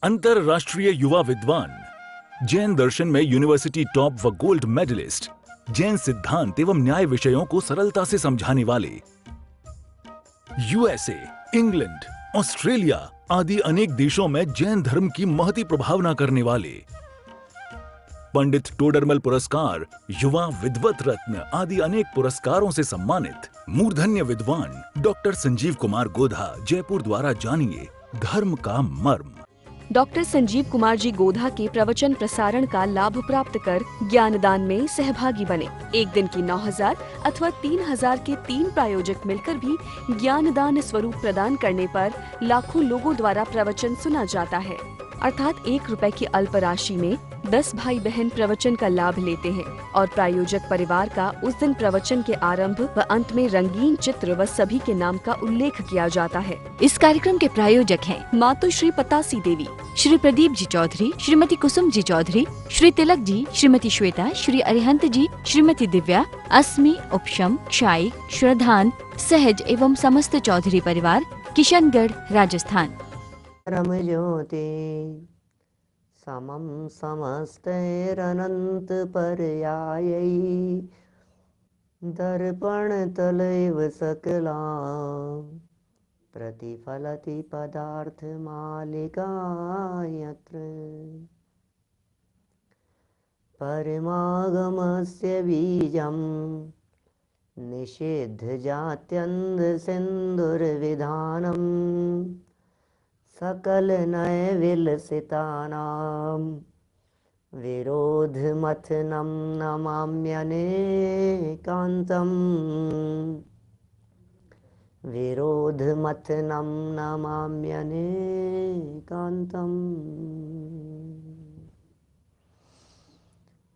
अंतरराष्ट्रीय युवा विद्वान, जैन दर्शन में यूनिवर्सिटी टॉप व गोल्ड मेडलिस्ट, जैन सिद्धांत एवं न्याय विषयों को सरलता से समझाने वाले, यूएसए, इंग्लैंड, ऑस्ट्रेलिया आदि अनेक देशों में जैन धर्म की महती प्रभावना करने वाले, पंडित टोडरमल पुरस्कार, युवा विद्वत रत्न आदि अनेक पुरस्कारों से सम्मानित मूर्धन्य विद्वान डॉक्टर संजीव कुमार गोधा जयपुर द्वारा जानिए धर्म का मर्म। डॉक्टर संजीव कुमार जी गोधा के प्रवचन प्रसारण का लाभ प्राप्त कर ज्ञानदान में सहभागी बने। एक दिन की 9,000 अथवा 3,000 के 3 प्रायोजक मिलकर भी ज्ञानदान स्वरूप प्रदान करने पर लाखों लोगों द्वारा प्रवचन सुना जाता है। अर्थात 1 रुपए की अल्प राशि में 10 भाई बहन प्रवचन का लाभ लेते हैं और प्रायोजक परिवार का उस दिन प्रवचन के आरंभ व अंत में रंगीन चित्र व सभी के नाम का उल्लेख किया जाता है। इस कार्यक्रम के प्रायोजक हैं मातु श्री पतासी देवी, श्री प्रदीप जी चौधरी, श्रीमती कुसुम जी चौधरी, श्री तिलक जी, श्रीमती श्वेता, श्री अरिहंत जी, श्रीमती दिव्या, अस्मि, उपशम, क्षाई, श्रद्धान, सहज एवं समस्त चौधरी परिवार, किशनगढ़, राजस्थान। परम ज्योति समम समस्तैरनंत पर्यायै दर्पण तलैव सकला प्रतिफलति पदार्थ मालिका यत्र परमागमस्य बीजं निषिद्ध जात्यन्ध सिंधुर्विधानम् सकल नय विलसितानां विरोधमथनं नमाम्यनेकान्तम् विरोधमथनं नमाम्यनेकान्तम्।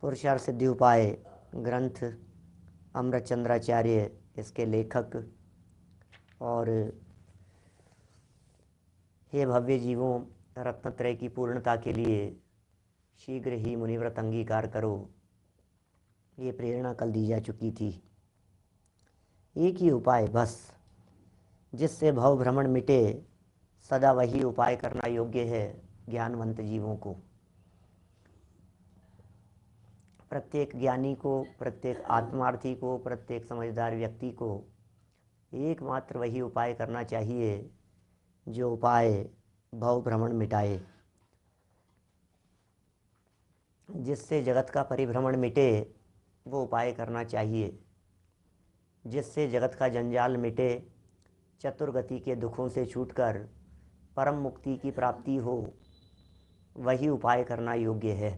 पुरुषार्थ सिद्धि उपाय ग्रंथ अमृतचंद्राचार्य इसके लेखक और हे भव्य जीवों, रत्नत्रय की पूर्णता के लिए शीघ्र ही मुनिव्रत अंगीकार करो, ये प्रेरणा कल दी जा चुकी थी। एक ही उपाय बस, जिससे भव भ्रमण मिटे, सदा वही उपाय करना योग्य है ज्ञानवंत जीवों को। प्रत्येक ज्ञानी को, प्रत्येक आत्मार्थी को, प्रत्येक समझदार व्यक्ति को एकमात्र वही उपाय करना चाहिए जो उपाय भव भ्रमण मिटाए, जिससे जगत का परिभ्रमण मिटे वो उपाय करना चाहिए, जिससे जगत का जंजाल मिटे, चतुर्गति के दुखों से छूटकर परम मुक्ति की प्राप्ति हो, वही उपाय करना योग्य है।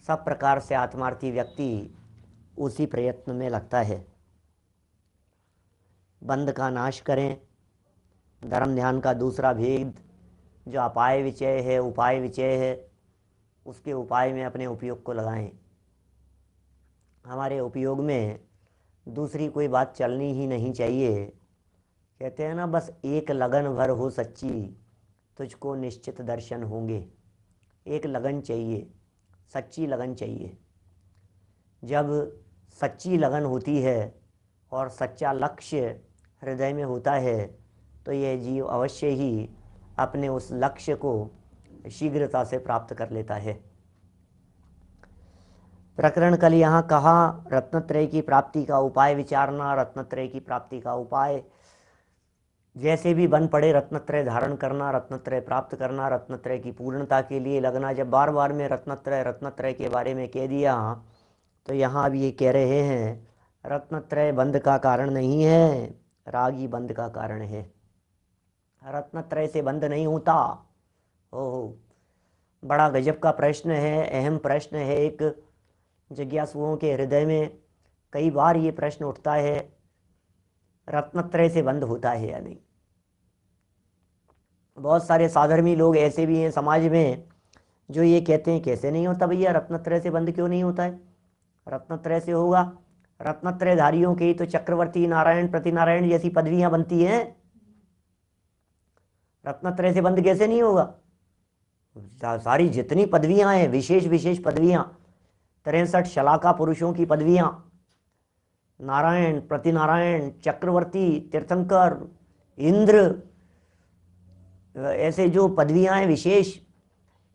सब प्रकार से आत्मार्थी व्यक्ति उसी प्रयत्न में लगता है। बंध का नाश करें, धर्म ध्यान का दूसरा भेद जो अपाय विचय है, उपाय विचय है, उसके उपाय में अपने उपयोग को लगाएं। हमारे उपयोग में दूसरी कोई बात चलनी ही नहीं चाहिए। कहते हैं ना, बस एक लगन भर हो सच्ची, तुझको निश्चित दर्शन होंगे। एक लगन चाहिए, सच्ची लगन चाहिए। जब सच्ची लगन होती है और सच्चा लक्ष्य हृदय में होता है तो यह जीव अवश्य ही अपने उस लक्ष्य को शीघ्रता से प्राप्त कर लेता है। प्रकरण कल यहाँ कहा, रत्नत्रय की प्राप्ति का उपाय विचारना, रत्नत्रय की प्राप्ति का उपाय जैसे भी बन पड़े, रत्नत्रय धारण करना, रत्नत्रय प्राप्त करना, रत्नत्रय की पूर्णता के लिए लगना। जब बार बार में रत्नत्रय के बारे में कह दिया तो यहाँ अब ये कह रहे हैं रत्नत्रय बंध का कारण नहीं है, राग ही बंध का कारण है। रत्नत्रय से बंध नहीं होता। ओह, बड़ा गजब का प्रश्न है, अहम प्रश्न है। एक जिज्ञासुओं के हृदय में कई बार ये प्रश्न उठता है, रत्नत्रय से बंध होता है या नहीं। बहुत सारे साधर्मी लोग ऐसे भी हैं समाज में जो ये कहते हैं कैसे नहीं होता भैया, रत्नत्रय से बंध क्यों नहीं होता है, रत्नत्रय से होगा। रत्नत्रयधारियों की तो चक्रवर्ती, नारायण, प्रतिनारायण जैसी पदवियां बनती हैं, रत्नत्रय से बंध कैसे नहीं होगा। सारी जितनी पदवियां हैं, विशेष विशेष पदवियां, 63 शलाका पुरुषों की पदवियां, नारायण, प्रतिनारायण, चक्रवर्ती, तीर्थंकर, इंद्र, ऐसे जो पदवियां हैं विशेष,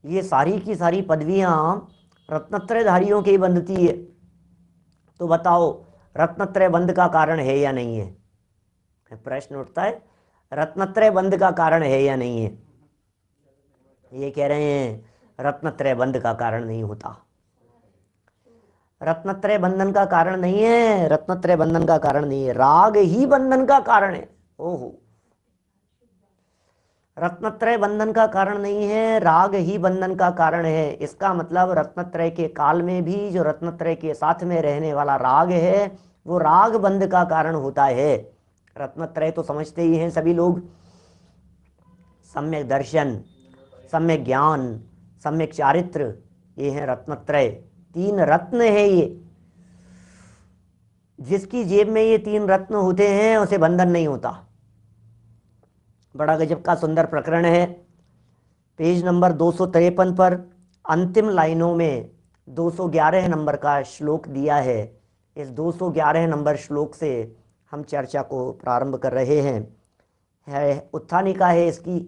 ये सारी की सारी पदवियां रत्नत्रयधारियों की बंधती है। तो बताओ रत्नत्रय बंध का कारण है या नहीं है? प्रश्न उठता है, रत्नत्रय बंध का कारण है या नहीं है? ये कह रहे हैं रत्नत्रय बंध का कारण नहीं होता, रत्नत्रय बंधन का कारण नहीं है, रत्नत्रय बंधन का कारण नहीं है, राग ही बंधन का कारण है। ओहो, रत्नत्रय बंधन का कारण नहीं है, राग ही बंधन का कारण है। इसका मतलब रत्नत्रय के काल में भी जो रत्नत्रय के साथ में रहने वाला राग है वो राग बंध का कारण होता है। रत्नत्रय तो समझते ही हैं सभी लोग, सम्यक दर्शन, सम्यक ज्ञान, सम्यक चारित्र, ये है रत्नत्रय। 3 रत्न है ये, जिसकी जेब में ये 3 रत्न होते हैं उसे बंधन नहीं होता। बड़ा गजब का सुंदर प्रकरण है। पेज नंबर 253 पर अंतिम लाइनों में 211 नंबर का श्लोक दिया है। इस 211 नंबर श्लोक से हम चर्चा को प्रारंभ कर रहे हैं। उत्थानिका है, इसकी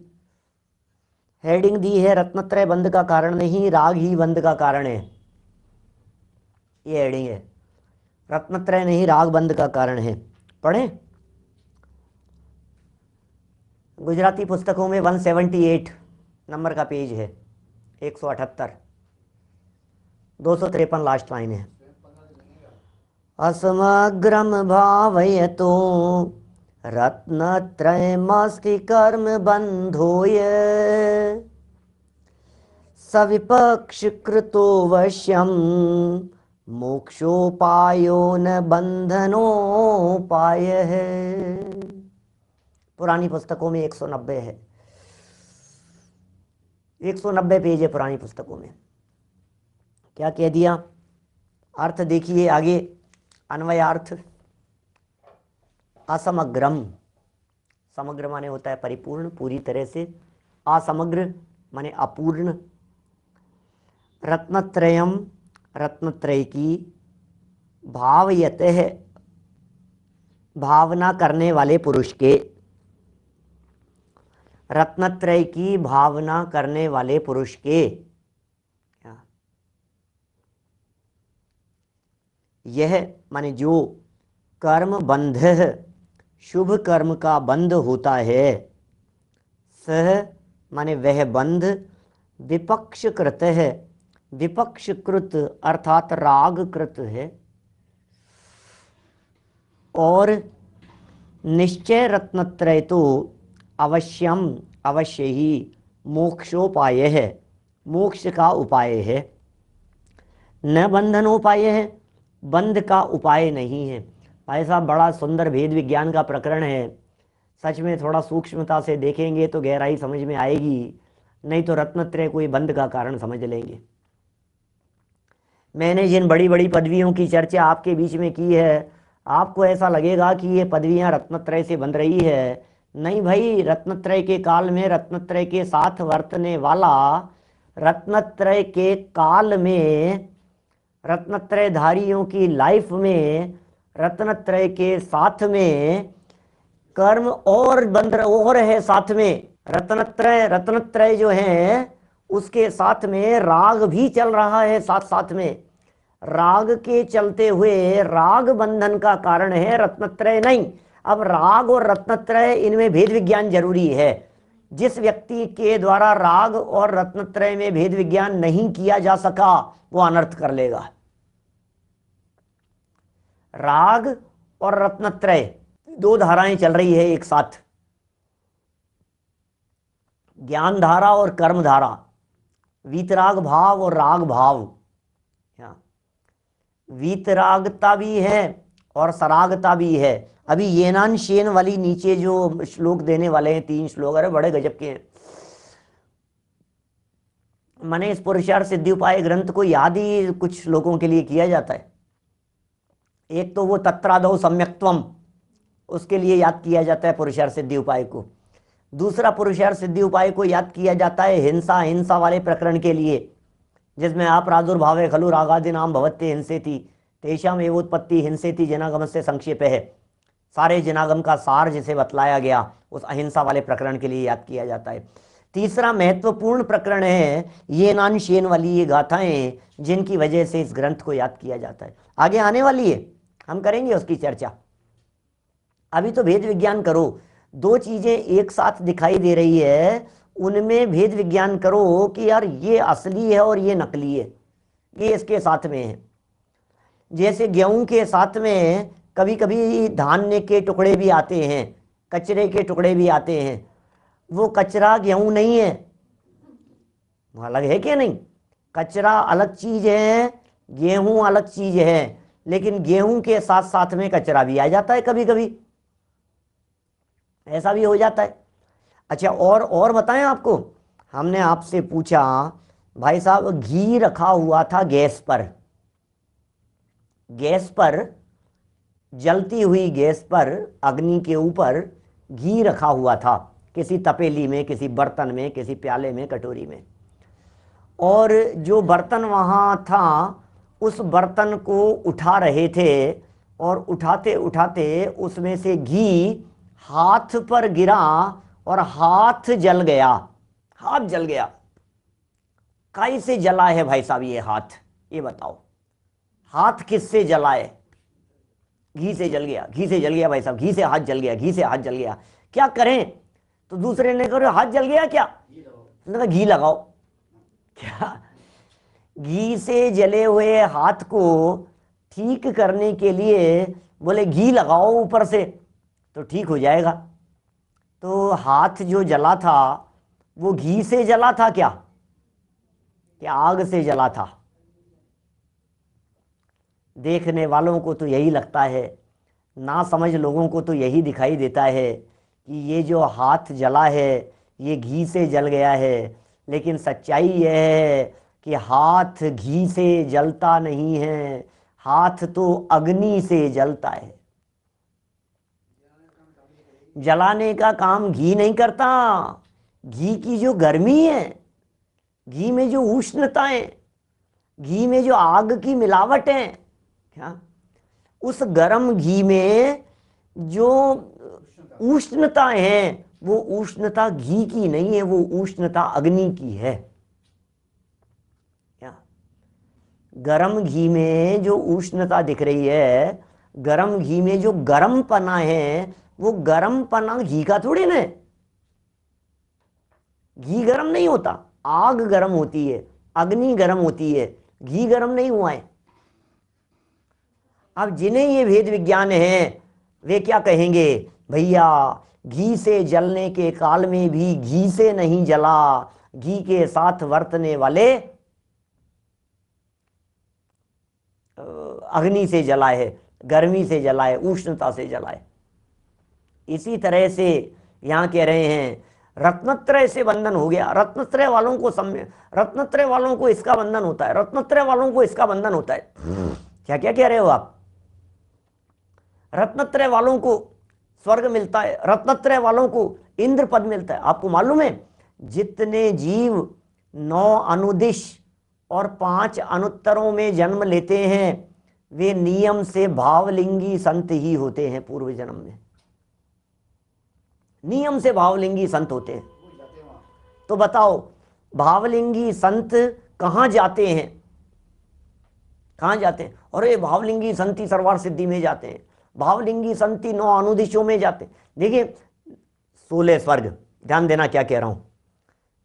हेडिंग दी है रत्नत्रय बंध का कारण नहीं, राग ही बंध का कारण है। ये हेडिंग है, रत्नत्रय नहीं राग बंध का कारण है। पढ़ें, गुजराती पुस्तकों में 178 नंबर का पेज है, 178, 253 लास्ट लाइन है। असमग्रम भावयतो रत्नत्रयमस्ति कर्म बंधोय सविपक्ष कृतो वश्यम मोक्षोपायो न बंधनोपाय है। पुरानी पुस्तकों में 190 है, 190 पेज है पुरानी पुस्तकों में। क्या कह दिया? अर्थ देखिए आगे, अन्वयार्थ। असमग्रम, समग्र माने होता है परिपूर्ण, पूरी तरह से। असमग्र माने अपूर्ण। रत्नत्रयम, रत्नत्रय की, भावयत है, भावना करने वाले पुरुष के, रत्नत्रय की भावना करने वाले पुरुष के। यह माने जो कर्म बंध, शुभ कर्म का बंध होता है, सह माने वह बंध, विपक्षकृत है, विपक्षकृत अर्थात रागकृत है, और निश्चय रत्नत्रय तो अवश्यम, अवश्य ही, मोक्षोपाय है, मोक्ष का उपाय है। न बंधनोपाय है, बंध का उपाय नहीं है। भाई साहब, बड़ा सुंदर भेद विज्ञान का प्रकरण है। सच में थोड़ा सूक्ष्मता से देखेंगे तो गहराई समझ में आएगी, नहीं तो रत्नत्रय कोई बंध का कारण समझ लेंगे। मैंने जिन बड़ी बड़ी पदवियों की चर्चा आपके बीच में की है, आपको ऐसा लगेगा कि ये पदवियां रत्नत्रय से बन रही है। नहीं भाई, रत्नत्रय के काल में रत्नत्रय के साथ वर्तने वाला, रत्नत्रय के काल में रत्नत्रयधारियों की लाइफ में, रत्नत्रय के साथ में कर्म और बंध और है, साथ में रत्नत्रय जो है उसके साथ में राग भी चल रहा है, साथ साथ में। राग के चलते हुए राग बंधन का कारण है, रत्नत्रय नहीं। अब राग और रत्नत्रय, इनमें भेद विज्ञान जरूरी है। जिस व्यक्ति के द्वारा राग और रत्नत्रय में भेद विज्ञान नहीं किया जा सका वो अनर्थ कर लेगा। राग और रत्नत्रय, 2 धाराएं चल रही है एक साथ, ज्ञान धारा और कर्म धारा, वीतराग भाव और राग भाव। वीतरागता भी है और सरागता भी है। अभी येनान शेन वाली नीचे जो श्लोक देने वाले हैं, 3 श्लोक, अरे बड़े गजब के हैं। मैंने इस पुरुषार्थ सिद्धि उपाय ग्रंथ को याद ही कुछ श्लोकों के लिए किया जाता है। एक तो वो तत्रादौ सम्यक्त्वम, उसके लिए याद किया जाता है पुरुषार्थ सिद्धि उपाय को। दूसरा पुरुषार्थ सिद्धि उपाय को याद किया जाता है हिंसा वाले प्रकरण के लिए, जिसमें आप प्रादुर्भावे खलु रागादि नाम भवत्ते हिंसेति तेषाम एवोत्पत्ति हिंसेति जनागम से संक्षेप है। सारे जनागम का सार जिसे बतलाया गया उस अहिंसा वाले प्रकरण के लिए याद किया जाता है। तीसरा महत्वपूर्ण प्रकरण है ये नान शेन वाली ये गाथाएं, जिनकी वजह से इस ग्रंथ को याद किया जाता है। आगे आने वाली है, हम करेंगे उसकी चर्चा। अभी तो भेद विज्ञान करो, दो चीजें एक साथ दिखाई दे रही है, उनमें भेद विज्ञान करो कि यार ये असली है और ये नकली है, ये इसके साथ में है। जैसे गेहूं के साथ में कभी कभी धान्य के टुकड़े भी आते हैं, कचरे के टुकड़े भी आते हैं, वो कचरा गेहूं नहीं है, वो अलग है क्या? नहीं, कचरा अलग चीज है, गेहूं अलग चीज है, लेकिन गेहूं के साथ साथ में कचरा भी आ जाता है, कभी कभी ऐसा भी हो जाता है। अच्छा, और बताएं आपको, हमने आपसे पूछा भाई साहब घी रखा हुआ था गैस पर, जलती हुई गैस पर, अग्नि के ऊपर घी रखा हुआ था, किसी तपेली में, किसी बर्तन में, किसी प्याले में, कटोरी में, और जो बर्तन वहाँ था उस बर्तन को उठा रहे थे, और उठाते उठाते उसमें से घी हाथ पर गिरा और हाथ जल गया, हाथ जल गया। कैसे जला है भाई साहब ये हाथ, ये बताओ, हाथ किससे जला है? घी से जल गया, घी से जल गया भाई साहब, घी से हाथ जल गया, घी से हाथ जल गया। क्या करें? तो दूसरे ने कहा हाथ जल गया क्या? उसने कहा घी लगाओ। क्या? घी से जले हुए हाथ को ठीक करने के लिए बोले घी लगाओ ऊपर से तो ठीक हो जाएगा। तो हाथ जो जला था वो घी से जला था क्या आग से जला था? देखने वालों को तो यही लगता है, ना समझ लोगों को तो यही दिखाई देता है कि ये जो हाथ जला है ये घी से जल गया है, लेकिन सच्चाई यह है कि हाथ घी से जलता नहीं है, हाथ तो अग्नि से जलता है। जलाने का काम घी नहीं करता, घी की जो गर्मी है, घी में जो उष्णता है, घी में जो आग की मिलावट है, क्या उस गर्म घी में जो उष्णता है वो उष्णता घी की नहीं है, वो उष्णता अग्नि की है। क्या गर्म घी में जो उष्णता दिख रही है, गर्म घी में जो गर्म पना है, वो गर्म पना घी का थोड़ी ना है। घी गर्म नहीं होता, आग गर्म होती है, अग्नि गर्म होती है, घी गर्म नहीं हुआ है। अब जिन्हें ये भेद विज्ञान है वे क्या कहेंगे, भैया घी से जलने के काल में भी घी से नहीं जला, घी के साथ वर्तने वाले अग्नि से जला है, गर्मी से जला है, उष्णता से जला है। इसी तरह से यहां कह रहे हैं रत्नत्रय से बंधन हो गया। रत्नत्रय वालों को रत्नत्रय वालों को इसका बंधन होता है, रत्नत्रय वालों को इसका बंधन होता है। क्या क्या कह रहे हो आप? रत्नत्रय वालों को स्वर्ग मिलता है, रत्नत्रय वालों को इंद्र पद मिलता है। आपको मालूम है जितने जीव 9 अनुदिश और 5 अनुत्तरों में जन्म लेते हैं वे नियम से भावलिंगी संत ही होते हैं। पूर्व जन्म में नियम से भावलिंगी संत होते हैं। तो बताओ भावलिंगी संत कहां जाते हैं? कहां जाते हैं? और ये भावलिंगी संति सर्वार सिद्धि में जाते हैं, भावलिंगी संति 9 अनुदिशों में जाते हैं। देखिए 16 स्वर्ग, ध्यान देना क्या कह रहा हूं,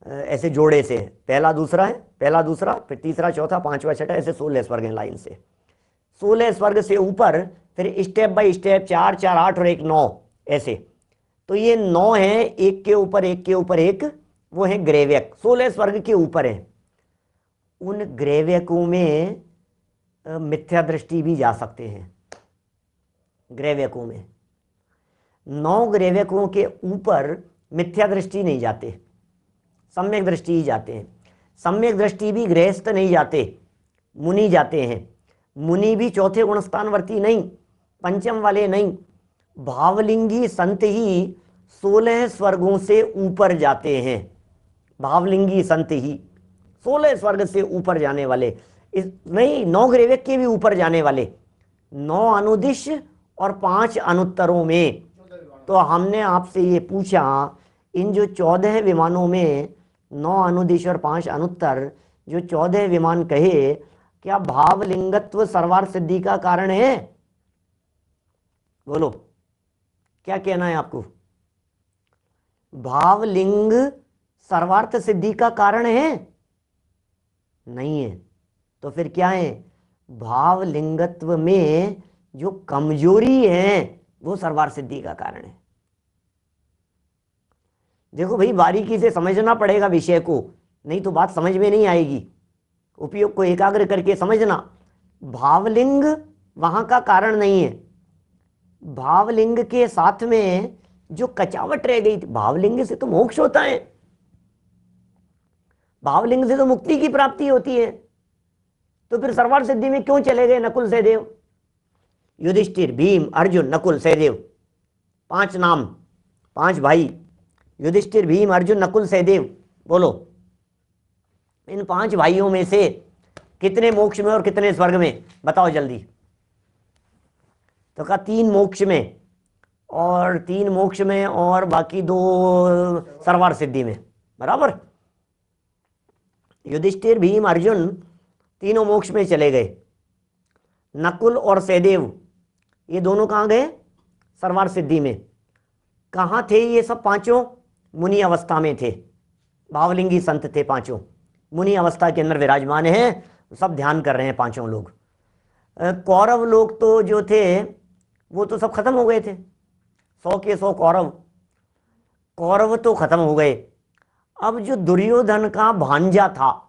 ऐसे जोड़े से पहला दूसरा है, पहला दूसरा, फिर तीसरा चौथा पांचवा छठा, ऐसे 16 स्वर्ग हैं लाइन से। 16 स्वर्ग से ऊपर फिर स्टेप बाय स्टेप 4 4 8 और 1 9 ऐसे। तो ये 9 है, एक के ऊपर एक के ऊपर एक, वो है ग्रेव्यक, 16 स्वर्ग के ऊपर है। उन ग्रेव्यकों में मिथ्या दृष्टि भी जा सकते हैं। ग्रेव्यकों में 9 ग्रेव्यकों के ऊपर मिथ्या दृष्टि नहीं जाते, सम्यक दृष्टि ही जाते हैं। सम्यक दृष्टि भी गृहस्थ नहीं जाते, मुनि जाते हैं। मुनि भी चौथे गुणस्थानवर्ती नहीं, पंचम वाले नहीं, भावलिंगी संत ही 16 स्वर्गों से ऊपर जाते हैं। भावलिंगी संत ही 16 स्वर्ग से ऊपर जाने वाले, इस नहीं 9 ग्रेव्यक के भी ऊपर जाने वाले, 9 अनुदिश और 5 अनुत्तरों में तो हमने आपसे ये पूछा, इन जो 14 विमानों में 9 अनुदिश और 5 अनुत्तर, जो 14 विमान कहे, क्या भावलिंगत्व सर्वार्थ सिद्धि का कारण है? बोलो, क्या कहना है आपको? भावलिंग सर्वार्थ सिद्धि का कारण है? नहीं है। तो फिर क्या है? भावलिंगत्व में जो कमजोरी है वो सर्वार्थ सिद्धि का कारण है। देखो भाई, बारीकी से समझना पड़ेगा विषय को, नहीं तो बात समझ में नहीं आएगी। उपयोग को एकाग्र करके समझना। भावलिंग वहां का कारण नहीं है। भावलिंग के साथ में जो कचावट रह गई थी, भावलिंग से तो मोक्ष होता है, भावलिंग से तो मुक्ति की प्राप्ति होती है, तो फिर सर्वार्थ सिद्धि में क्यों चले गए नकुल सहदेव? युधिष्ठिर, भीम, अर्जुन, नकुल, सहदेव, 5 नाम, 5 भाई, युधिष्ठिर, भीम, अर्जुन, नकुल, सहदेव। बोलो, इन 5 भाइयों में से कितने मोक्ष में और कितने स्वर्ग में? बताओ जल्दी। तो कहा 3 मोक्ष में, और 3 मोक्ष में और बाकी 2 सर्वार्थ सिद्धि में, बराबर। युधिष्ठिर, भीम, अर्जुन तीनों मोक्ष में चले गए। नकुल और सहदेव ये दोनों कहाँ गए? सर्वार्थ सिद्धि में। कहाँ थे ये सब पांचों? मुनि अवस्था में थे। भावलिंगी संत थे पांचों, मुनि अवस्था के अंदर विराजमान हैं, सब ध्यान कर रहे हैं पांचों लोग। कौरव लोग तो जो थे वो तो सब खत्म हो गए थे, 100 के 100 कौरव तो खत्म हो गए। अब जो दुर्योधन का भांजा था,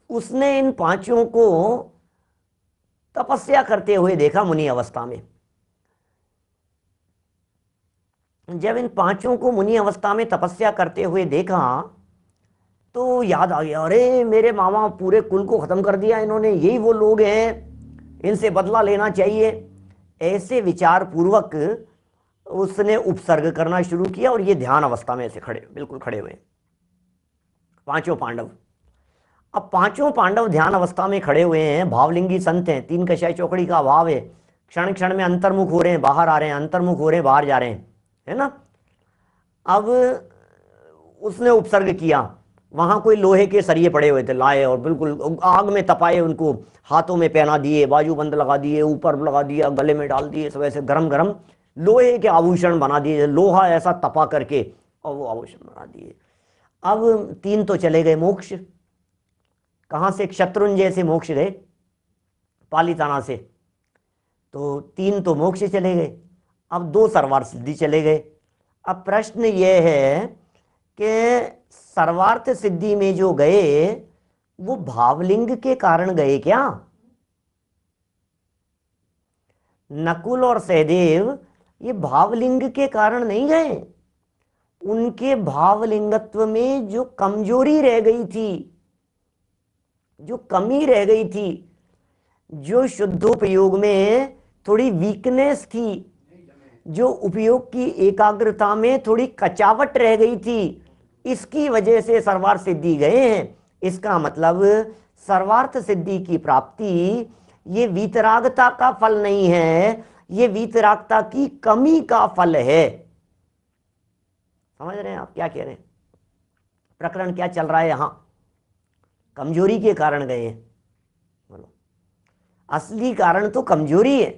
उसने इन पांचों को तपस्या करते हुए देखा मुनि अवस्था में। जब इन पांचों को मुनि अवस्था में तपस्या करते हुए देखा तो याद आ गया, अरे मेरे मामा पूरे कुल को खत्म कर दिया इन्होंने, यही वो लोग हैं, इनसे बदला लेना चाहिए। ऐसे विचार पूर्वक उसने उपसर्ग करना शुरू किया, और ये ध्यान अवस्था में ऐसे खड़े, बिल्कुल खड़े हुए पांचों पांडव। अब पांचों पांडव ध्यान अवस्था में खड़े हुए हैं, भावलिंगी संत हैं, 3 कषाय चौकड़ी का अभाव है, क्षण क्षण में अंतर्मुख हो रहे हैं, बाहर आ रहे हैं, अंतर्मुख हो रहे हैं, बाहर जा रहे हैं, है ना। अब उसने उपसर्ग किया, वहां कोई लोहे के सरिये पड़े हुए थे, लाए और बिल्कुल आग में तपाए, उनको हाथों में पहना दिए, बाजूबंद लगा दिए, ऊपर लगा दिया, गले में डाल दिए, सब ऐसे गरम गरम लोहे के आभूषण बना दिए, लोहा ऐसा तपा करके, और वो आभूषण बना दिए। अब 3 तो चले गए मोक्ष। कहाँ से? शत्रुंजय से मोक्ष गए, पालीताना से। तो 3 तो मोक्ष चले गए, अब 2 सर्वार्थ सिद्धि चले गए। अब प्रश्न यह है कि सर्वार्थ सिद्धि में जो गए वो भावलिंग के कारण गए क्या? नकुल और सहदेव ये भावलिंग के कारण नहीं गए, उनके भावलिंगत्व में जो कमजोरी रह गई थी, जो कमी रह गई थी, जो शुद्धोपयोग में थोड़ी वीकनेस थी, जो उपयोग की एकाग्रता में थोड़ी कचावट रह गई थी, इसकी वजह से सर्वार्थ सिद्धि गए हैं। इसका मतलब सर्वार्थ सिद्धि की प्राप्ति ये वीतरागता का फल नहीं है, ये वीतरागता की कमी का फल है। समझ रहे हैं आप क्या कह रहे हैं? प्रकरण क्या चल रहा है यहां? कमजोरी के कारण गए हैं। बोलो, असली कारण तो कमजोरी है।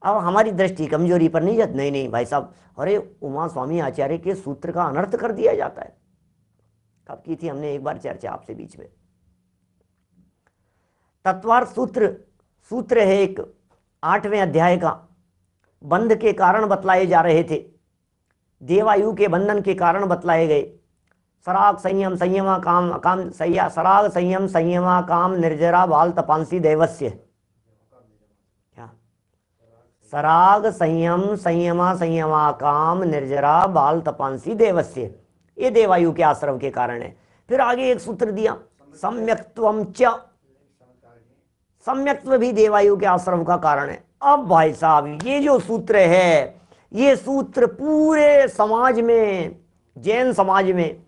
अब हमारी दृष्टि कमजोरी पर नहीं जाती, नहीं नहीं भाई साहब, अरे उमा स्वामी आचार्य के सूत्र का अनर्थ कर दिया जाता है। कब की थी हमने एक बार चर्चा आपसे बीच में। तत्वार्थ सूत्र है एक 8वें अध्याय का, बंध के कारण बतलाए जा रहे थे, देवायु के बंधन के कारण बतलाए गए। सराग संयम संयमा काम सराग संयम संयमा काम निर्जरा बाल तपांसी देवस्य। क्या? सराग संयम संयमा संयमा काम निर्जरा बाल तपांसी देवस्य, ये देवायु के आश्रव के कारण है। फिर आगे एक सूत्र दिया, सम्यक्त्वम च, सम्यक्त्व भी देवायु के आश्रव का कारण है। अब भाई साहब ये जो सूत्र है, ये सूत्र पूरे समाज में, जैन समाज में,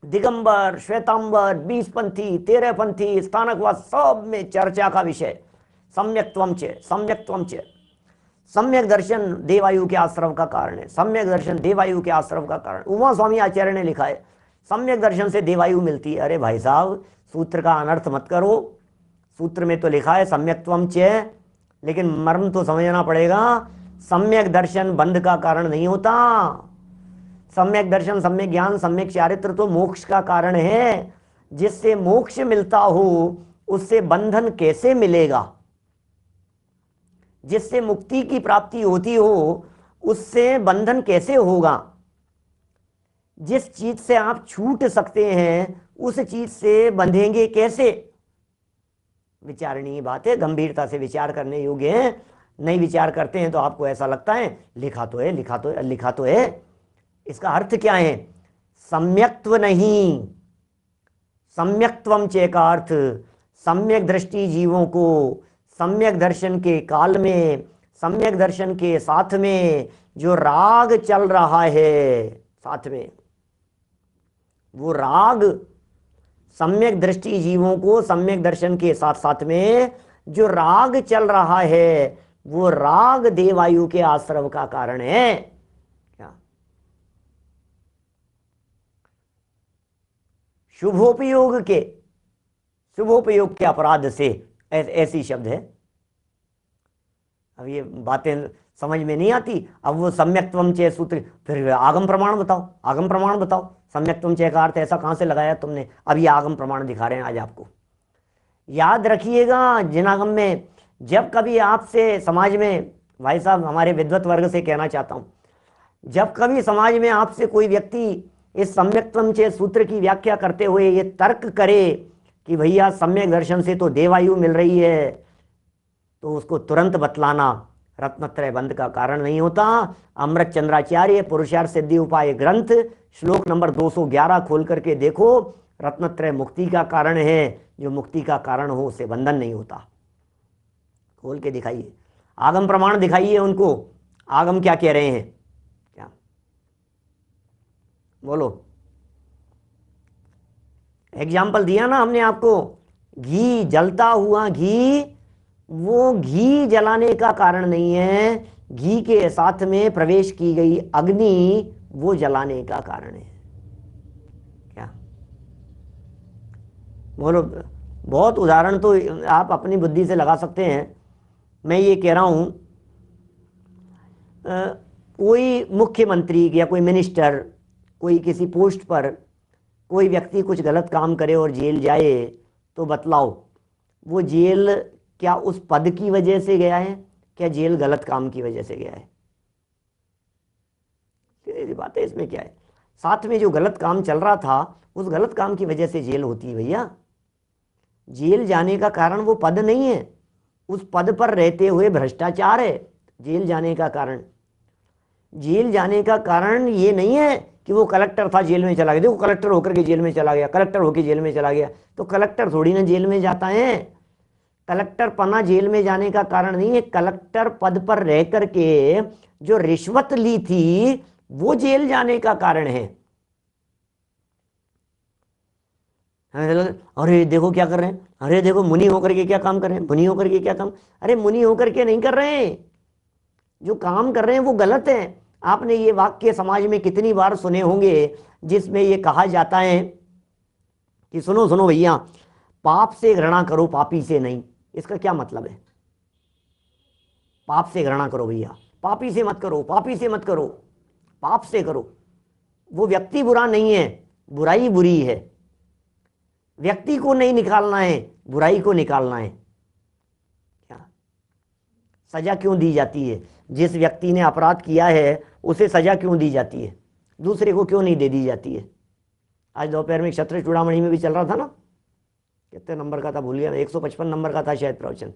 दिगंबर, श्वेतांबर, 20पंथी, 13पंथी, स्थानकवाद, सब में चर्चा का विषय। सम्यक्त्वम च, सम्यक्त्वम च। सम्यक दर्शन देवायु के आश्रव का कारण है, सम्यक दर्शन देवायु के आश्रव का कारण। उमा स्वामी आचार्य ने लिखा है सम्यक दर्शन से देवायु मिलती है। अरे भाई साहब, सूत्र का अनर्थ मत करो, सूत्र में तो लिखा है सम्यक्त्वम च, लेकिन मर्म तो समझना पड़ेगा। सम्यक दर्शन बंध का कारण नहीं होता। सम्यक दर्शन, सम्यक ज्ञान, सम्यक चारित्र तो मोक्ष का कारण है। जिससे मोक्ष मिलता हो उससे बंधन कैसे मिलेगा? जिससे मुक्ति की प्राप्ति होती हो उससे बंधन कैसे होगा? जिस चीज से आप छूट सकते हैं उस चीज से बंधेंगे कैसे? विचारणीय बात है, गंभीरता से विचार करने योग्य है। नहीं विचार करते हैं तो आपको ऐसा लगता है लिखा तो है, लिखा तो है, लिखा तो है। इसका अर्थ क्या है? सम्यक्त्व नहीं, सम्यक्त्वम चे का अर्थ सम्यक दृष्टि जीवों को सम्यक दर्शन के काल में, सम्यक दर्शन के साथ में जो राग चल रहा है, साथ में वो राग, सम्यक दृष्टि जीवों को सम्यक दर्शन के साथ साथ में जो राग चल रहा है वो राग देवायु के आश्रव का कारण है। क्या? शुभोपयोग के, शुभोपयोग के अपराध से, ऐसी शब्द है। अब ये बातें समझ में नहीं आती। अब वो सम्यक्त्वम चे सूत्र, फिर आगम प्रमाण बताओ, आगम प्रमाण बताओ। सम्यक्त्वम चे का अर्थ ऐसा कहां से लगाया तुमने? अब ये आगम प्रमाण दिखा रहे हैं आज आपको। याद रखिएगा, जिनागम में जब कभी आपसे समाज में, भाई साहब हमारे विद्वत वर्ग से कहना चाहता हूं, जब कभी समाज में आपसे कोई व्यक्ति इस सम्यक्त्वम चे सूत्र की व्याख्या करते हुए ये तर्क करे कि भैया सम्यक दर्शन से तो देवायु मिल रही है, तो उसको तुरंत बतलाना रत्नत्रय बंध का कारण नहीं होता। अमृत चंद्राचार्य पुरुषार्थ सिद्धि उपाय ग्रंथ श्लोक नंबर 211 खोल करके देखो, रत्नत्रय मुक्ति का कारण है। जो मुक्ति का कारण हो उसे बंधन नहीं होता। खोल के दिखाइए, आगम प्रमाण दिखाइए उनको, आगम क्या कह रहे हैं? क्या बोलो? एग्जाम्पल दिया ना हमने आपको, घी, जलता हुआ घी, वो घी जलाने का कारण नहीं है, घी के साथ में प्रवेश की गई अग्नि वो जलाने का कारण है। क्या बोलो? बहुत उदाहरण तो आप अपनी बुद्धि से लगा सकते हैं। मैं ये कह रहा हूं, कोई मुख्यमंत्री या कोई मिनिस्टर, कोई किसी पोस्ट पर कोई व्यक्ति कुछ गलत काम करे और जेल जाए, तो बतलाओ वो जेल क्या उस पद की वजह से गया है, क्या जेल गलत काम की वजह से गया है? सीधी बात है, इसमें क्या है? साथ में जो गलत काम चल रहा था उस गलत काम की वजह से जेल होती है भैया। जेल जाने का कारण वो पद नहीं है, उस पद पर रहते हुए भ्रष्टाचार है जेल जाने का कारण। जेल जाने का कारण ये नहीं है कि वो कलेक्टर था जेल में चला गया। देखो कलेक्टर होकर के जेल में चला गया, कलेक्टर होकर जेल में चला गया, तो कलेक्टर थोड़ी ना जेल में जाता है। कलेक्टर पना जेल में जाने का कारण नहीं है, कलेक्टर पद पर रह करके जो रिश्वत ली थी वो जेल जाने का कारण है। अरे देखो क्या कर रहे हैं, अरे देखो मुनि होकर के क्या काम कर रहे हैं, मुनि होकर के क्या काम, अरे मुनि होकर के नहीं कर रहे हैं, जो काम कर रहे हैं वो गलत है। आपने ये वाक्य समाज में कितनी बार सुने होंगे जिसमें ये कहा जाता है कि सुनो सुनो भैया, पाप से घृणा करो पापी से नहीं। इसका क्या मतलब है? पाप से घृणा करो भैया, पापी से मत करो, पापी से मत करो, पाप से करो। वो व्यक्ति बुरा नहीं है, बुराई बुरी है। व्यक्ति को नहीं निकालना है, बुराई को निकालना है। क्या सजा क्यों दी जाती है? जिस व्यक्ति ने अपराध किया है उसे सजा क्यों दी जाती है, दूसरे को क्यों नहीं दे दी जाती है? आज दोपहर में क्षत्रिय चूड़ामणि में भी चल रहा था ना, कितने नंबर का था भूल गया, 155 नंबर का था शायद प्रवचन,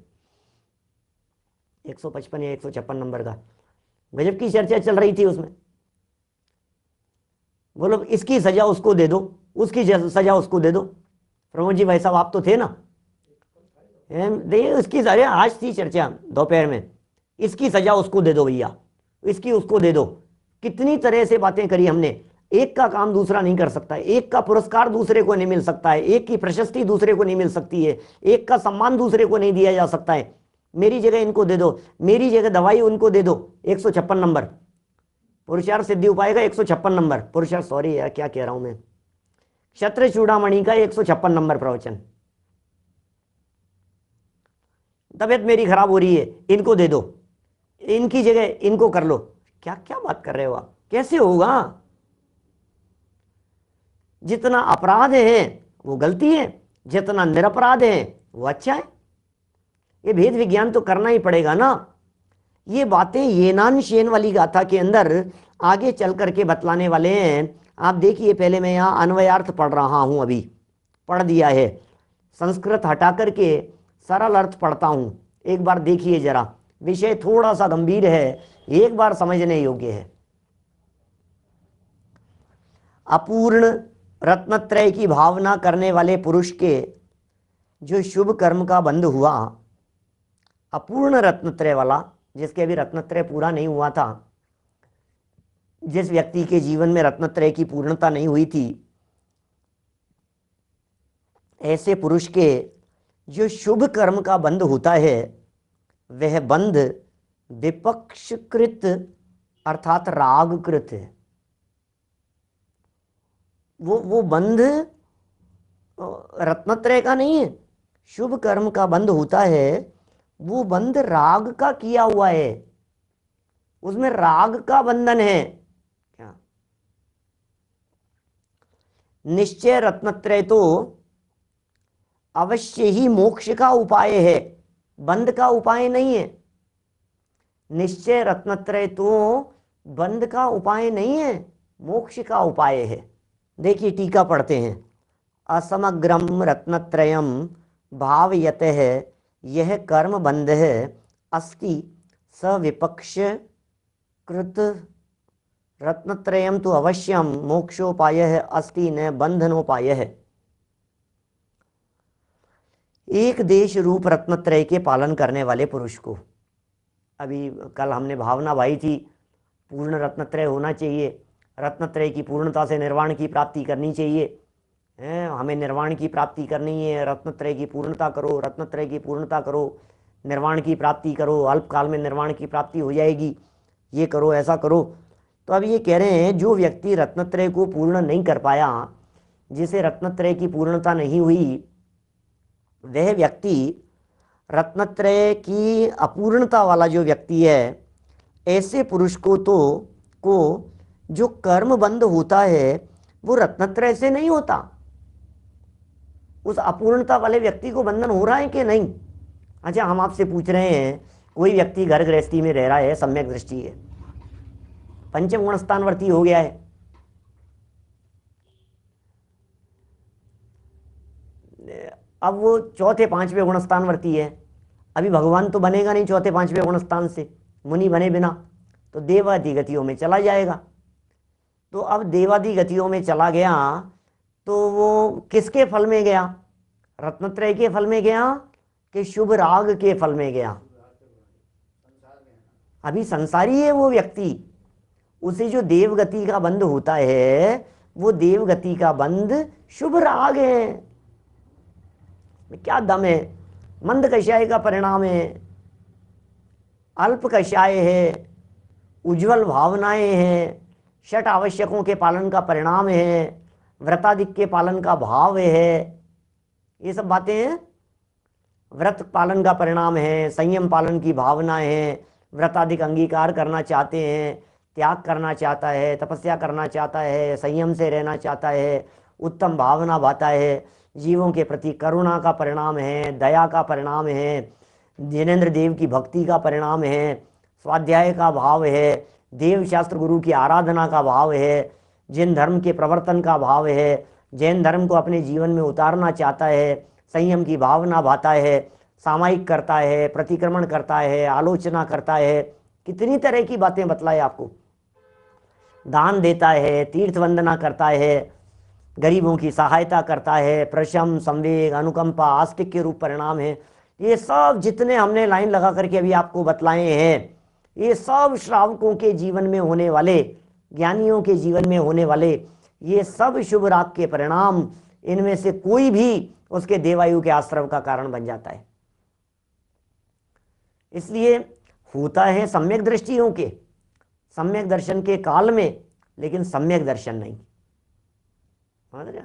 155 या 156 नंबर का। गजब की चर्चा चल रही थी उसमें। बोलो इसकी सजा उसको दे दो, उसकी सजा उसको दे दो। प्रमोद जी भाई साहब आप तो थे ना, देखिए उसकी सजा, आज थी चर्चा दोपहर में, इसकी सजा उसको दे दो भैया, इसकी उसको दे दो। कितनी तरह से बातें करी हमने। एक का काम दूसरा नहीं कर सकता है, एक का पुरस्कार दूसरे को नहीं मिल सकता है, एक की प्रशस्ति दूसरे को नहीं मिल सकती है, एक का सम्मान दूसरे को नहीं दिया जा सकता है। मेरी जगह इनको दे दो, मेरी जगह दवाई उनको दे दो, 156 नंबर। पुरुषार्थ सिद्धि उपाय का 156 नंबर, पुरुषार्थ, सॉरी यार क्या कह रहा हूं मैं, क्षत्र चूड़ामणि का 156 नंबर प्रवचन। तबीयत मेरी खराब हो रही है, इनको दे दो, इनकी जगह इनको कर लो। क्या क्या बात कर रहे हो आप, कैसे होगा? जितना अपराध है वो गलती है, जितना निरपराध है वो अच्छा है। ये भेद विज्ञान तो करना ही पड़ेगा ना। ये बातें येनान शेन वाली गाथा के अंदर आगे चल करके बतलाने वाले हैं। आप देखिए, पहले मैं यहाँ अन्वयार्थ पढ़ रहा हूँ, अभी पढ़ दिया है, संस्कृत हटा करके सरल अर्थ पढ़ता हूँ। एक बार देखिए जरा, विषय थोड़ा सा गंभीर है, एक बार समझने योग्य है। अपूर्ण रत्नत्रय की भावना करने वाले पुरुष के जो शुभ कर्म का बंध हुआ, अपूर्ण रत्नत्रय वाला, जिसके अभी रत्नत्रय पूरा नहीं हुआ था, जिस व्यक्ति के जीवन में रत्नत्रय की पूर्णता नहीं हुई थी, ऐसे पुरुष के जो शुभ कर्म का बंध होता है, वह बंध विपक्षकृत अर्थात रागकृत है। वो बंध रत्नत्रय का नहीं है, शुभ कर्म का बंध होता है, वो बंध राग का किया हुआ है, उसमें राग का बंधन है। क्या निश्चय रत्नत्रय तो अवश्य ही मोक्ष का उपाय है, बंध का उपाय नहीं है। निश्चय रत्नत्रय तो बंध का उपाय नहीं है, मोक्ष का उपाय है। देखिए टीका पढ़ते हैं। असमग्रम रत्नत्रयम भावयतः यह कर्म बंध है अस्ति सविपक्ष कृत रत्नत्रयम तो अवश्यम मोक्षोपाय है अस्ति न बंधनोपाय है। एक देश रूप रत्नत्रय के पालन करने वाले पुरुष को, अभी कल हमने भावना भाई थी, पूर्ण रत्नत्रय होना चाहिए, रत्नत्रय की पूर्णता से निर्वाण की प्राप्ति करनी चाहिए, हमें निर्वाण की प्राप्ति करनी है, रत्नत्रय की पूर्णता करो, रत्नत्रय की पूर्णता करो, निर्वाण की प्राप्ति करो, अल्पकाल में निर्वाण की प्राप्ति हो जाएगी, ये करो ऐसा करो। तो अब ये कह रहे हैं जो व्यक्ति रत्नत्रय को पूर्ण नहीं कर पाया, जिसे रत्नत्रय की पूर्णता नहीं हुई, वह व्यक्ति रत्नत्रय की अपूर्णता वाला जो व्यक्ति है, ऐसे पुरुष को जो कर्म बंध होता है वो रत्नत्रय से नहीं होता। उस अपूर्णता वाले व्यक्ति को बंधन हो रहा है कि नहीं? अच्छा, हम आपसे पूछ रहे हैं, कोई व्यक्ति घर गृहस्थी में रह रहा है, सम्यक दृष्टि है, पंचम गुण स्थानवर्ती हो गया है, अब वो चौथे पांचवें गुणस्थानवर्ती है, अभी भगवान तो बनेगा नहीं चौथे पांचवें गुणस्थान से, मुनि बने बिना, तो देवादि गतियों में चला जाएगा। तो अब देवादि गतियों में चला गया तो वो किसके फल में गया? रत्नत्रय के फल में गया कि शुभ राग के फल में गया? अभी संसारी है वो व्यक्ति, उसे जो देवगति का बंध होता है वो देवगति का बंध शुभ राग है। क्या दम है? मंद कषाय का परिणाम है, अल्प कषाय है, उज्जवल भावनाएं हैं, षट आवश्यकों के पालन का परिणाम है, व्रतादिक के पालन का भाव है, ये सब बातें हैं। व्रत पालन का परिणाम है, संयम पालन की भावना है, व्रतादिक अंगीकार करना चाहते हैं, त्याग करना चाहता है, तपस्या करना चाहता है, संयम से रहना चाहता है, उत्तम भावना भाता है, जीवों के प्रति करुणा का परिणाम है, दया का परिणाम है, जिनेंद्र देव की भक्ति का परिणाम है, स्वाध्याय का भाव है, देव शास्त्र गुरु की आराधना का भाव है, जैन धर्म के प्रवर्तन का भाव है, जैन धर्म को अपने जीवन में उतारना चाहता है, संयम की भावना भाता है, सामायिक करता है, प्रतिक्रमण करता है, आलोचना करता है, कितनी तरह की बातें बतलाए आपको, दान देता है, तीर्थ वंदना करता है, गरीबों की सहायता करता है, प्रशम, संवेग, अनुकंपा, आस्तिक के रूप परिणाम है। ये सब जितने हमने लाइन लगा करके अभी आपको बतलाए हैं, ये सब श्रावकों के जीवन में होने वाले, ज्ञानियों के जीवन में होने वाले ये सब शुभ राग के परिणाम, इनमें से कोई भी उसके देवायु के आश्रम का कारण बन जाता है। इसलिए होता है सम्यक दृष्टियों के, सम्यक दर्शन के काल में, लेकिन सम्यक दर्शन नहीं, समझ रहे?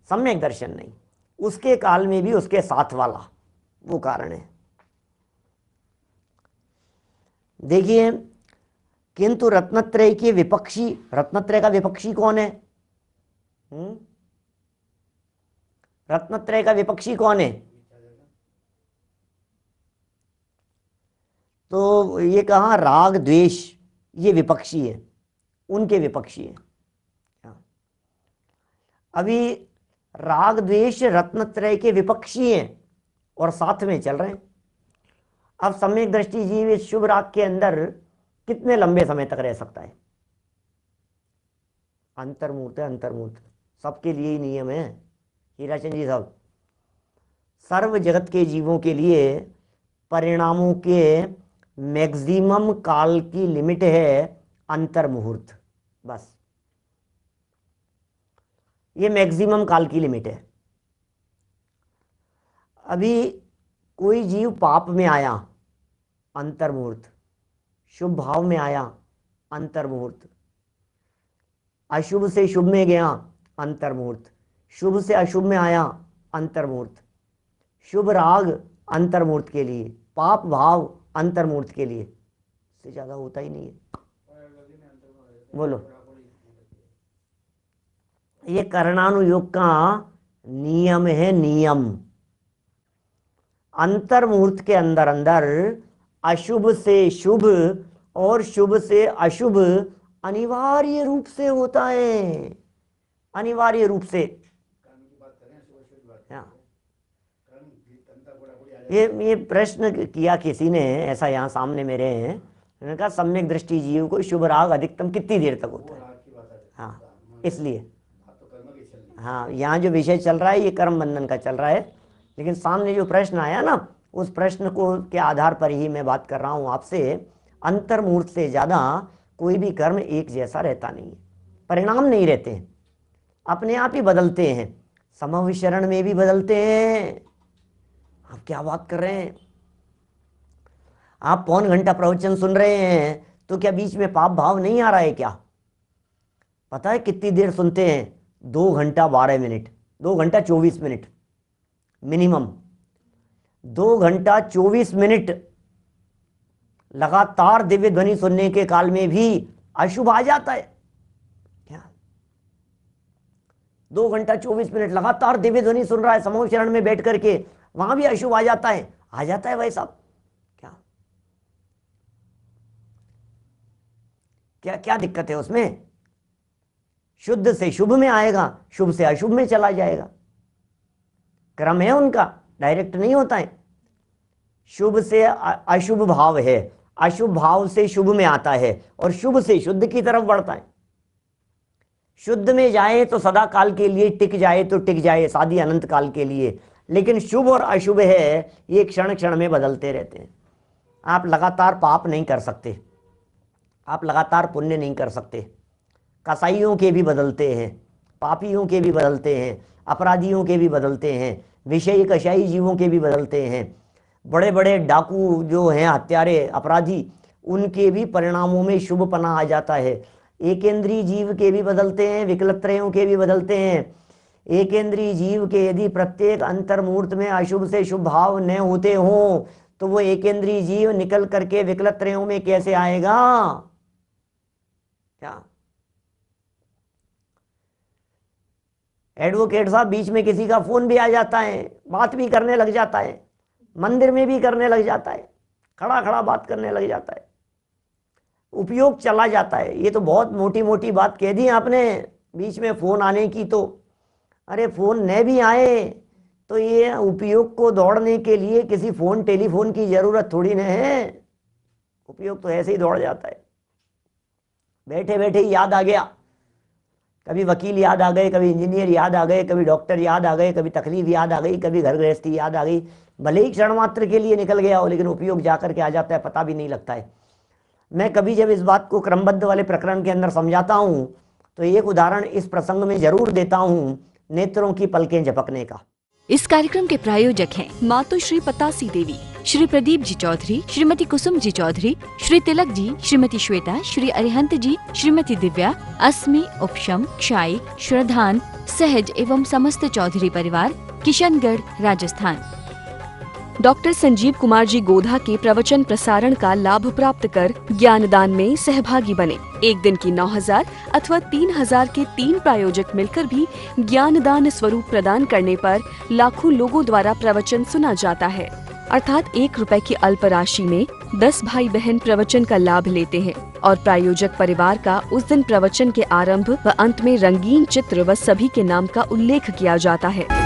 सम्यक दर्शन नहीं, उसके काल में भी उसके साथ वाला वो कारण है। देखिए, किंतु रत्नत्रय के विपक्षी, रत्नत्रय का विपक्षी कौन है? रत्नत्रय का विपक्षी कौन है? तो ये कहा राग द्वेष, ये विपक्षी है, उनके विपक्षी है। अभी राग द्वेष रत्नत्रय के विपक्षी हैं और साथ में चल रहे हैं। अब सम्यक दृष्टि जीव इस शुभ राग के अंदर कितने लंबे समय तक रह सकता है? अंतर्मूर्त है, अंतर्मूर्त सबके लिए ही नियम है हीराचंद जी साहब। सर्व जगत के जीवों के लिए परिणामों के मैक्सिमम काल की लिमिट है अंतर्मुहूर्त, बस ये मैक्सिमम काल की लिमिट है। अभी कोई जीव पाप में आया, अंतर्मुहूर्त, शुभ भाव में आया, अंतर्मुहूर्त, अशुभ से शुभ में गया, अंतर्मुहूर्त, शुभ से अशुभ में आया, अंतर्मुहूर्त, शुभ राग अंतर्मुहूर्त के लिए, पाप भाव अंतर्मुहूर्त के लिए, इससे ज्यादा होता ही नहीं है। बोलो, ये कर्णानुयोग का नियम है, नियम। अंतर्मुहूर्त के अंदर अंदर अशुभ से शुभ और शुभ से अशुभ अनिवार्य रूप से होता है, अनिवार्य रूप से। ये प्रश्न किया किसी ने ऐसा, यहाँ सामने मेरे हैं, उन्होंने कहा सम्यक दृष्टि जीव को शुभ राग अधिकतम कितनी देर तक होता है? हाँ, इसलिए हाँ, यहाँ जो विषय चल रहा है ये कर्म बंधन का चल रहा है, लेकिन सामने जो प्रश्न आया ना, उस प्रश्न को के आधार पर ही मैं बात कर रहा हूँ आपसे। अंतर्मुहूर्त से ज़्यादा कोई भी कर्म एक जैसा रहता नहीं है, परिणाम नहीं रहते हैं, अपने आप ही बदलते हैं, समविचरण में भी बदलते हैं। आप क्या बात कर रहे हैं? आप पौन घंटा प्रवचन सुन रहे हैं तो क्या बीच में पाप भाव नहीं आ रहा है क्या? पता है कितनी देर सुनते हैं? 2 घंटा 12 मिनट, 2 घंटा 24 मिनट मिनिमम, 2 घंटा 24 मिनट लगातार दिव्य ध्वनि सुनने के काल में भी अशुभ आ जाता है क्या? 2 घंटा 24 मिनट लगातार दिव्य ध्वनि सुन रहा है समूह चरण में बैठ करके, वहां भी अशुभ आ जाता है, आ जाता है भाई साहब। क्या क्या दिक्कत है उसमें? शुद्ध से शुभ में आएगा, शुभ से अशुभ में चला जाएगा, क्रम है उनका, डायरेक्ट नहीं होता है। शुभ से अशुभ भाव है, अशुभ भाव से शुभ में आता है और शुभ से शुद्ध की तरफ बढ़ता है। शुद्ध में जाए तो सदा काल के लिए टिक जाए तो टिक जाए, शादी अनंत काल के लिए, लेकिन शुभ और अशुभ है ये क्षण क्षण में बदलते रहते हैं। आप लगातार पाप नहीं कर सकते, आप लगातार पुण्य नहीं कर सकते। कसाईयों के भी बदलते हैं, पापियों के भी बदलते हैं, अपराधियों के भी बदलते हैं, विषयी कषाई जीवों के भी बदलते हैं, बड़े बड़े डाकू जो हैं, हत्यारे अपराधी, उनके भी परिणामों में शुभपना आ जाता है। एकेंद्रीय जीव के भी बदलते हैं, विकलत्रयों के भी बदलते हैं। एकेंद्रीय जीव के यदि प्रत्येक अंतर्मुहूर्त में अशुभ से शुभ भाव न होते हों तो वो एकेंद्रीय जीव निकल करके विकलत्रयों में कैसे आएगा? क्या एडवोकेट साहब, बीच में किसी का फोन भी आ जाता है, बात भी करने लग जाता है, मंदिर में भी करने लग जाता है, खड़ा खड़ा बात करने लग जाता है, उपयोग चला जाता है। ये तो बहुत मोटी मोटी बात कह दी आपने, बीच में फोन आने की। तो अरे फोन न भी आए तो ये उपयोग को दौड़ने के लिए किसी फोन टेलीफोन की जरूरत थोड़ी न है, उपयोग तो ऐसे ही दौड़ जाता है। बैठे बैठे ही याद आ गया, कभी वकील याद आ गए, कभी इंजीनियर याद आ गए, कभी डॉक्टर याद आ गए, कभी तकलीफ याद आ गई, कभी घर गृहस्थी याद आ गई। भले ही क्षण मात्र के लिए निकल गया हो, लेकिन उपयोग जाकर के आ जाता है, पता भी नहीं लगता है। मैं कभी जब इस बात को क्रमबद्ध वाले प्रकरण के अंदर समझाता हूँ तो एक उदाहरण इस प्रसंग में जरूर देता हूँ, नेत्रों की पलकें झपकने का। इस कार्यक्रम के प्रायोजक हैं मातोश्री पतासी देवी, श्री प्रदीप जी चौधरी, श्रीमती कुसुम जी चौधरी, श्री तिलक जी, श्रीमती श्वेता, श्री अरिहंत जी, श्रीमती दिव्या, अस्मी, उपशम, क्षायिक, श्रद्धान, सहज एवं समस्त चौधरी परिवार, किशनगढ़, राजस्थान। डॉक्टर संजीव कुमार जी गोधा के प्रवचन प्रसारण का लाभ प्राप्त कर ज्ञानदान में सहभागी बने। एक दिन की 9,000 अथवा 3,000 के 3 प्रायोजक मिलकर भी ज्ञानदान स्वरूप प्रदान करने पर लाखों लोगों द्वारा प्रवचन सुना जाता है। अर्थात 1 रुपए की अल्प राशि में 10 भाई बहन प्रवचन का लाभ लेते हैं और प्रायोजक परिवार का उस दिन प्रवचन के आरंभ व अंत में रंगीन चित्र व सभी के नाम का उल्लेख किया जाता है।